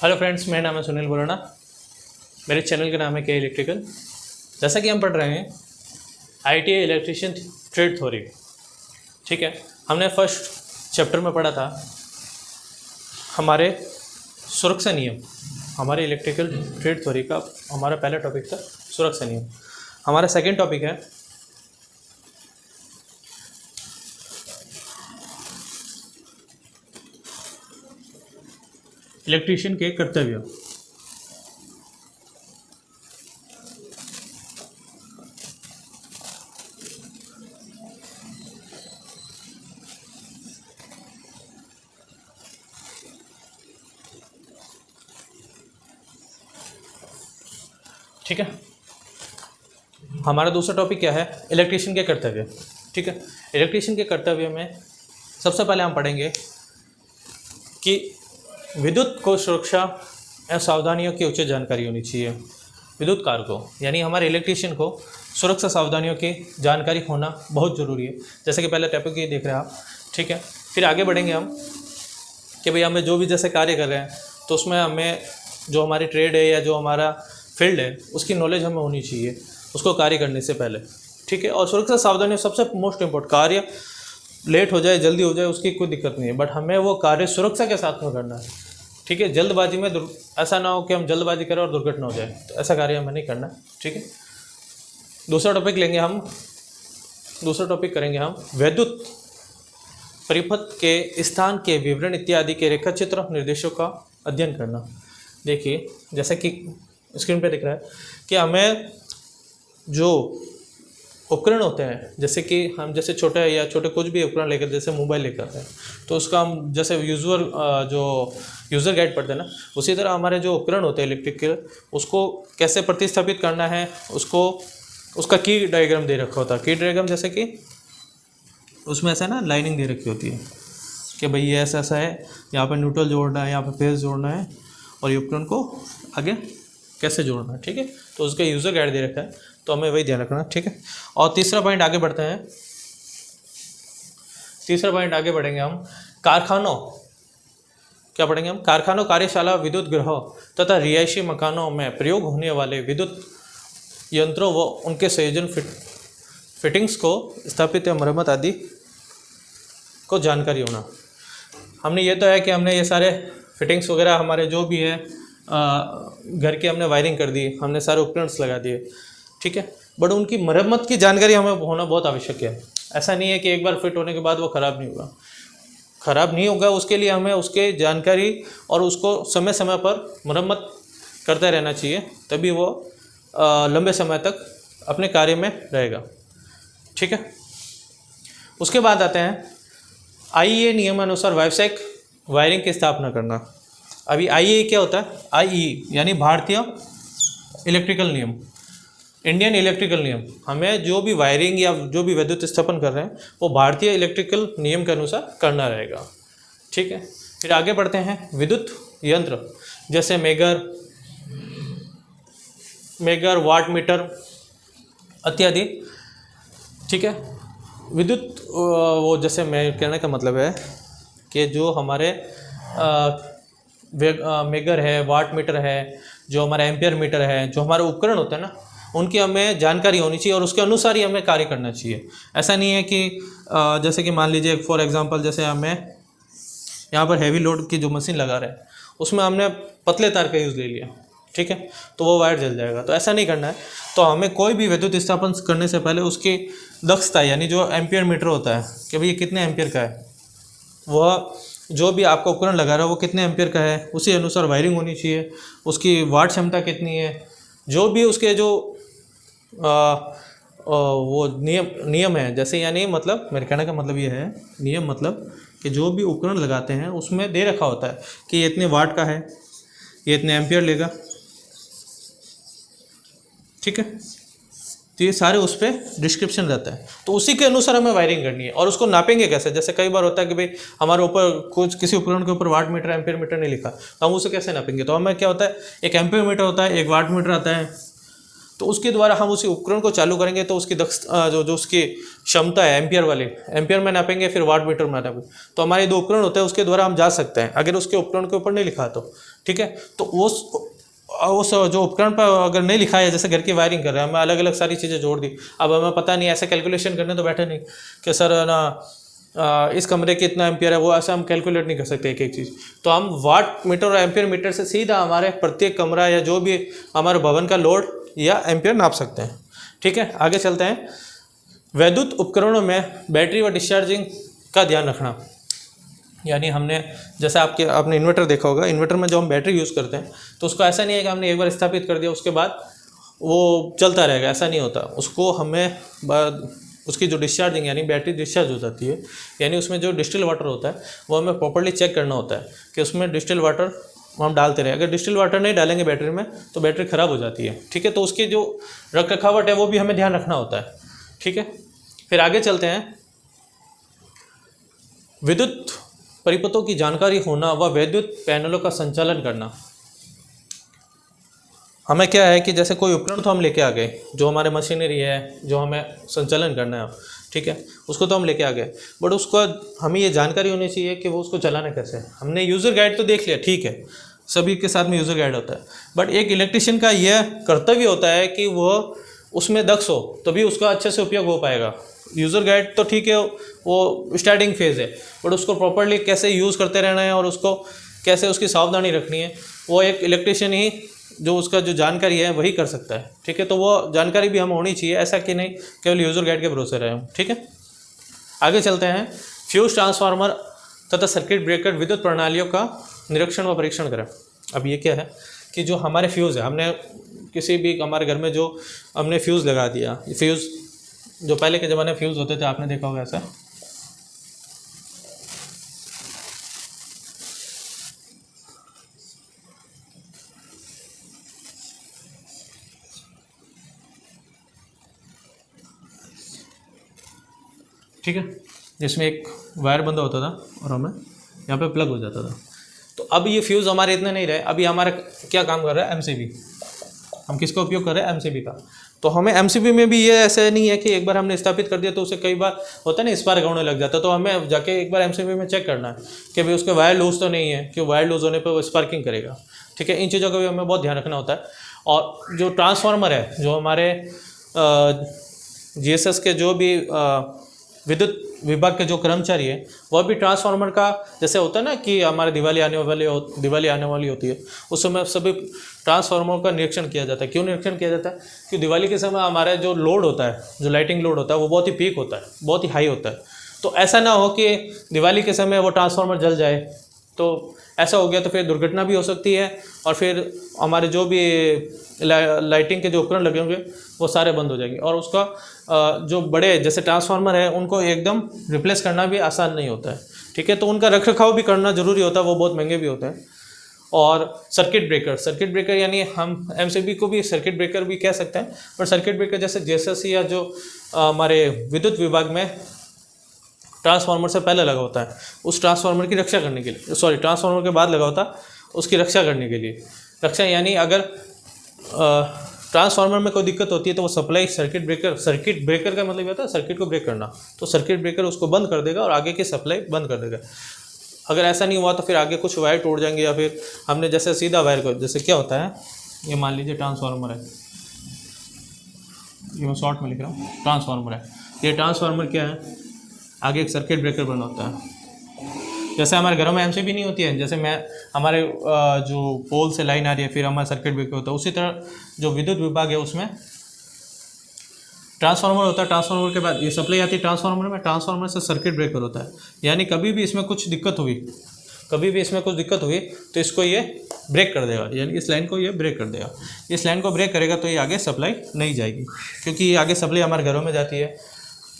Hello friends, मेरा नाम है सुनील बोराना। मेरे चैनल का नाम है के इलेक्ट्रिकल। जैसा कि हम पढ़ रहे हैं आईटीआई इलेक्ट्रिशियन ट्रेड थ्योरी। ठीक है, हमने फर्स्ट चैप्टर में पढ़ा था हमारे सुरक्षा नियम। हमारे इलेक्ट्रिकल ट्रेड थ्योरी का हमारा पहला टॉपिक था सुरक्षा नियम। हमारा सेकंड टॉपिक है इलेक्ट्रिशियन के कर्तव्य। ठीक है, हमारा दूसरा टॉपिक क्या है? इलेक्ट्रिशियन के कर्तव्य। ठीक है, इलेक्ट्रिशियन के कर्तव्य में सबसे पहले हम पढ़ेंगे कि विद्युत को सुरक्षा या सावधानियों की उचित जानकारी होनी चाहिए। विद्युत कार को यानी हमारे इलेक्ट्रिशियन को सुरक्षा सावधानियों की जानकारी होना बहुत ज़रूरी है। जैसे कि पहले टॉपिक ये देख रहे हैं आप। ठीक है, फिर आगे बढ़ेंगे हम कि भाई हमें जो भी जैसे कार्य कर रहे हैं तो उसमें हमें जो हमारी ट्रेड है या जो हमारा फील्ड है उसकी नॉलेज हमें होनी चाहिए उसको कार्य करने से पहले। ठीक है, और सुरक्षा सावधानियों सबसे मोस्ट इम्पोर्टेंट, कार्य लेट हो जाए जल्दी हो जाए उसकी कोई दिक्कत नहीं है, बट हमें वो कार्य सुरक्षा के साथ में करना है। ठीक है, जल्दबाजी में ऐसा ना हो कि हम जल्दबाजी करें और दुर्घटना हो जाए, तो ऐसा कार्य हमें नहीं करना है। ठीक है, दूसरा टॉपिक करेंगे हम विद्युत परिपथ के स्थान के विवरण इत्यादि के रेखाचित्र निर्देशों का अध्ययन करना। देखिए जैसे कि स्क्रीन पे दिख रहा है कि हमें जो उपकरण होते हैं, जैसे कि हम जैसे छोटे कुछ भी उपकरण लेकर, जैसे मोबाइल लेकर आते हैं तो उसका हम जैसे यूज़र गाइड पढ़ते हैं ना, उसी तरह हमारे जो उपकरण होते हैं इलेक्ट्रिक के, उसको कैसे प्रतिस्थापित करना है, उसका की डायग्राम दे रखा होता है। की डायग्राम जैसे कि उसमें ऐसा ना लाइनिंग दे रखी होती है कि भाई ये ऐसा है, यहाँ पर न्यूट्रल जोड़ना है, यहाँ पर फेज जोड़ना है और ये उपकरण को आगे कैसे जोड़ना है। ठीक है, तो उसका यूज़र गाइड दे रखा है, तो हमें वही ध्यान रखना। ठीक है, और तीसरा पॉइंट आगे बढ़ेंगे हम कारखानों। क्या पढ़ेंगे हम? कारखानों, कार्यशाला, विद्युत गृहों तथा रिहायशी मकानों में प्रयोग होने वाले विद्युत यंत्रों व उनके संयोजन फिटिंग्स को स्थापित या मरम्मत आदि को जानकारी होना। हमने ये तो है कि हमने ये सारे फिटिंग्स वगैरह हमारे जो भी है घर की हमने वायरिंग कर दी, हमने सारे उपकरण लगा दिए। ठीक है, बट उनकी मरम्मत की जानकारी हमें होना बहुत आवश्यक है। ऐसा नहीं है कि एक बार फिट होने के बाद वो ख़राब नहीं होगा। उसके लिए हमें उसके जानकारी और उसको समय समय पर मरम्मत करते रहना चाहिए, तभी वो लंबे समय तक अपने कार्य में रहेगा। ठीक है, उसके बाद आते हैं आईईए नियमानुसार व्यावसायिक वायरिंग की स्थापना करना। अभी आईईए क्या होता है? आईई यानी भारतीय इलेक्ट्रिकल नियम, इंडियन इलेक्ट्रिकल नियम। हमें जो भी वायरिंग या जो भी विद्युत स्थापन कर रहे हैं वो भारतीय इलेक्ट्रिकल नियम के अनुसार करना रहेगा। ठीक है, फिर आगे बढ़ते हैं विद्युत यंत्र जैसे मेगर, वाट मीटर इत्यादि। ठीक है, विद्युत वो जैसे मैं कहने का मतलब है कि जो हमारे मेगर है, वाट मीटर है, जो हमारा एम्पियर मीटर है, जो हमारे उपकरण होते हैं ना, उनकी हमें जानकारी होनी चाहिए और उसके अनुसार ही हमें कार्य करना चाहिए। ऐसा नहीं है कि जैसे कि मान लीजिए फॉर एग्जांपल जैसे हमें यहाँ पर हैवी लोड की जो मशीन लगा रहे हैं उसमें हमने पतले तार का यूज़ ले लिया, ठीक है, तो वो वायर जल जाएगा। तो ऐसा नहीं करना है। तो हमें कोई भी विद्युत स्थापन करने से पहले उसकी दक्षता यानी जो एम्पियर मीटर होता है कि भाई ये कितने एम्पियर का है, वह जो भी आपका उपकरण लगा रहा है वो कितने एम्पियर का है, उसी अनुसार वायरिंग होनी चाहिए। उसकी वाट क्षमता कितनी है, जो भी उसके जो वो नियम है, जैसे यानी मतलब मेरे कहने का मतलब ये है, नियम मतलब कि जो भी उपकरण लगाते हैं उसमें दे रखा होता है कि ये इतने वाट का है, ये इतने एम्पियर लेगा। ठीक है, तो ये सारे उस पर डिस्क्रिप्शन रहता है, तो उसी के अनुसार हमें वायरिंग करनी है। और उसको नापेंगे कैसे? जैसे कई बार होता है कि भाई हमारे ऊपर कुछ किसी उपकरण के ऊपर वाट मीटर एम्पियर मीटर नहीं लिखा, तो हम उसे कैसे नापेंगे? तो हमें क्या होता है, एक एम्पियर मीटर होता है, एक वाट मीटर आता है, तो उसके द्वारा हम उसी उपकरण को चालू करेंगे तो उसकी जो उसकी क्षमता है एम्पियर वाली, एम्पियर में नापेंगे, फिर वाट मीटर में नापेंगे। तो हमारे 2 उपकरण होते हैं, उसके द्वारा हम जा सकते हैं, अगर उसके उपकरण के ऊपर नहीं लिखा तो, ठीक है। तो उस जो उपकरण पर अगर नहीं लिखा है, जैसे घर की वायरिंग कर रहे हैं, हमें अलग अलग सारी चीज़ें जोड़ दी, अब हमें पता नहीं, ऐसे कैलकुलेशन करने तो बैठे नहीं कि सर ना इस कमरे के इतना एम्पियर है, वो ऐसा हम कैलकुलेट नहीं कर सकते एक एक चीज़। तो हम वाट मीटर और एम्पियर मीटर से सीधा हमारे प्रत्येक कमरा या जो भी हमारे भवन का लोड या एम्पियर नाप सकते हैं, ठीक है। आगे चलते हैं। वैद्युत उपकरणों में बैटरी व डिस्चार्जिंग का ध्यान रखना, यानी हमने जैसे आपने इन्वर्टर देखा होगा, इन्वर्टर में जो हम बैटरी यूज़ करते हैं तो उसको ऐसा नहीं है कि हमने एक बार स्थापित कर दिया उसके बाद वो चलता रहेगा, ऐसा नहीं होता। उसको हमें उसकी जो डिस्चार्जिंग यानी बैटरी डिस्चार्ज हो जाती है, यानी उसमें जो डिस्टिल वाटर होता है वो हमें प्रॉपर्ली चेक करना होता है कि उसमें डिस्टिल वाटर हम डालते रहे। अगर डिस्टिल वाटर नहीं डालेंगे बैटरी में तो बैटरी ख़राब हो जाती है, ठीक है। तो उसकी जो रख रखावट है वो भी हमें ध्यान रखना होता है, ठीक है। फिर आगे चलते हैं। विद्युत परिपथों की जानकारी होना व विद्युत पैनलों का संचालन करना। हमें क्या है कि जैसे कोई उपकरण तो हम लेके आ गए, जो हमारे मशीनरी है, जो हमें संचालन करना है, ठीक है, उसको तो हम लेके आ गए, बट उसको हमें ये जानकारी होनी चाहिए कि वो उसको चलाना कैसे है। हमने यूज़र गाइड तो देख लिया, ठीक है, सभी के साथ में यूज़र गाइड होता है, बट एक इलेक्ट्रिशियन का यह कर्तव्य होता है कि वो उसमें दक्ष हो, तभी उसका अच्छे से उपयोग हो पाएगा। यूज़र गाइड तो ठीक है, वो स्टार्टिंग फेज़ है, बट उसको प्रॉपर्ली कैसे यूज़ करते रहना है और उसको कैसे उसकी सावधानी रखनी है, वो एक इलेक्ट्रिशियन ही जो उसका जो जानकारी है वही कर सकता है, ठीक है। तो वो जानकारी भी हमें होनी चाहिए, ऐसा कि नहीं केवल यूज़र गाइड के भरोसे रहे हम, ठीक है। आगे चलते हैं। फ्यूज ट्रांसफार्मर तथा सर्किट ब्रेकर विद्युत प्रणालियों का निरीक्षण व परीक्षण करें। अब ये क्या है कि जो हमारे फ्यूज़ है, हमने किसी भी हमारे घर में जो हमने फ्यूज़ लगा दिया, फ्यूज़ जो पहले के ज़माने में फ्यूज़ होते थे, आपने देखा होगा ऐसा, ठीक है, जिसमें एक वायर बंधा होता था और हमें यहाँ पे प्लग हो जाता था। तो अब ये फ्यूज़ हमारे इतने नहीं रहे, अभी हमारा क्या काम कर रहा है, एमसीबी। हम किसका उपयोग कर रहे हैं, एमसीबी का। तो हमें एमसीबी में भी ये ऐसे नहीं है कि एक बार हमने स्थापित कर दिया तो उसे कई बार होता है ना स्पार्क होने लग जाता है, तो हमें जाके एक बार एमसीबी में चेक करना है कि भाई उसके वायर लूज तो नहीं है, कि वायर लूज होने पर वो स्पार्किंग करेगा, ठीक है। इन चीज़ों का भी हमें बहुत ध्यान रखना होता है। और जो ट्रांसफार्मर है, जो हमारे जीएसएस के जो भी विद्युत विभाग के जो कर्मचारी है, वह भी ट्रांसफार्मर का जैसे होता है ना कि हमारे दिवाली आने वाली होती है, उस समय सभी ट्रांसफार्मर का निरीक्षण किया जाता है। क्यों निरीक्षण किया जाता है? कि दिवाली के समय हमारा जो लोड होता है, जो लाइटिंग लोड होता है, वो बहुत ही पीक होता है, बहुत ही हाई होता है। तो ऐसा ना हो कि दिवाली के समय वो ट्रांसफार्मर जल जाए, तो ऐसा हो गया तो फिर दुर्घटना भी हो सकती है और फिर हमारे जो भी लाइटिंग के जो उपकरण लगे होंगे वो सारे बंद हो जाएंगे। और उसका जो बड़े जैसे ट्रांसफार्मर है उनको एकदम रिप्लेस करना भी आसान नहीं होता है, ठीक है। तो उनका रखरखाव भी करना ज़रूरी होता है, वो बहुत महंगे भी होते हैं। और सर्किट ब्रेकर यानी हम एमसीबी को भी सर्किट ब्रेकर भी कह सकते हैं, पर सर्किट ब्रेकर जैसे जेएसएस या जो हमारे विद्युत विभाग में ट्रांसफार्मर से पहले लगा होता है, उस ट्रांसफार्मर की रक्षा करने के लिए, ट्रांसफार्मर के बाद लगा होता उसकी रक्षा करने के लिए। रक्षा यानी अगर ट्रांसफार्मर में कोई दिक्कत होती है तो वो सप्लाई सर्किट ब्रेकर का मतलब होता है सर्किट को ब्रेक करना, तो सर्किट ब्रेकर उसको बंद कर देगा और आगे की सप्लाई बंद कर देगा। अगर ऐसा नहीं हुआ तो फिर आगे कुछ वायर टूट जाएंगे, या फिर हमने जैसे सीधा वायर को, जैसे क्या होता है, ये मान लीजिए ट्रांसफार्मर है, ये मैं शॉर्ट में लिख रहा हूँ, ट्रांसफार्मर है, ये ट्रांसफार्मर क्या है, आगे एक सर्किट ब्रेकर बना होता है। जैसे हमारे घरों में एमसीबी नहीं होती है, जैसे हमारे जो पोल से लाइन आ रही है, फिर हमारा सर्किट ब्रेकर होता है, उसी तरह जो विद्युत विभाग है उसमें ट्रांसफार्मर होता है। ट्रांसफार्मर के बाद ये सप्लाई आती है ट्रांसफार्मर में, ट्रांसफार्मर से सर्किट ब्रेकर होता है। यानी कभी भी इसमें कुछ दिक्कत हुई तो इसको ये ब्रेक कर देगा, यानी इस लाइन को ये ब्रेक कर देगा। इस लाइन को ब्रेक करेगा तो ये आगे सप्लाई नहीं जाएगी, क्योंकि ये आगे सप्लाई हमारे घरों में जाती है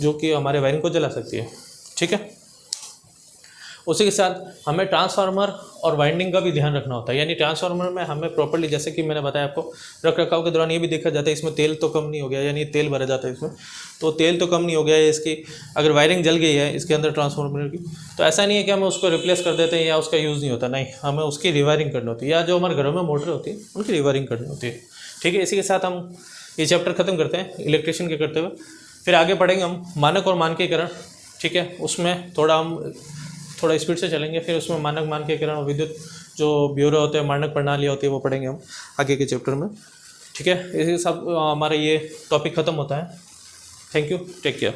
जो कि हमारे वायरिंग को जला सकती है, ठीक है। उसी के साथ हमें ट्रांसफार्मर और वाइंडिंग का भी ध्यान रखना होता है। यानी ट्रांसफार्मर में हमें प्रॉपर्ली, जैसे कि मैंने बताया आपको, रखरखाव के दौरान ये भी देखा जाता है इसमें तेल तो कम नहीं हो गया, यानी तेल भरा जाता है इसमें, तो तेल तो कम नहीं हो गया है इसकी, अगर वायरिंग जल गई है इसके अंदर ट्रांसफार्मर की, तो ऐसा नहीं है कि हम उसको रिप्लेस कर देते हैं या उसका यूज़ नहीं होता, नहीं, हमें उसकी रिवायरिंग करनी होती है, या जो हमारे घरों में मोटर होती है उनकी रिवायरिंग करनी होती है। ठीक है, इसी के साथ हम ये चैप्टर ख़त्म करते हैं इलेक्ट्रिशियन के करते हुए। फिर आगे पढ़ेंगे हम मानक और मानकीकरण। ठीक है, उसमें थोड़ा स्पीड से चलेंगे। फिर उसमें मानक मानकीकरण और विद्युत जो ब्यूरो होते हैं, मानक प्रणाली होती है, वो पढ़ेंगे हम आगे के चैप्टर में। ठीक है, इसी सब हमारा ये टॉपिक ख़त्म होता है। Thank you, take care.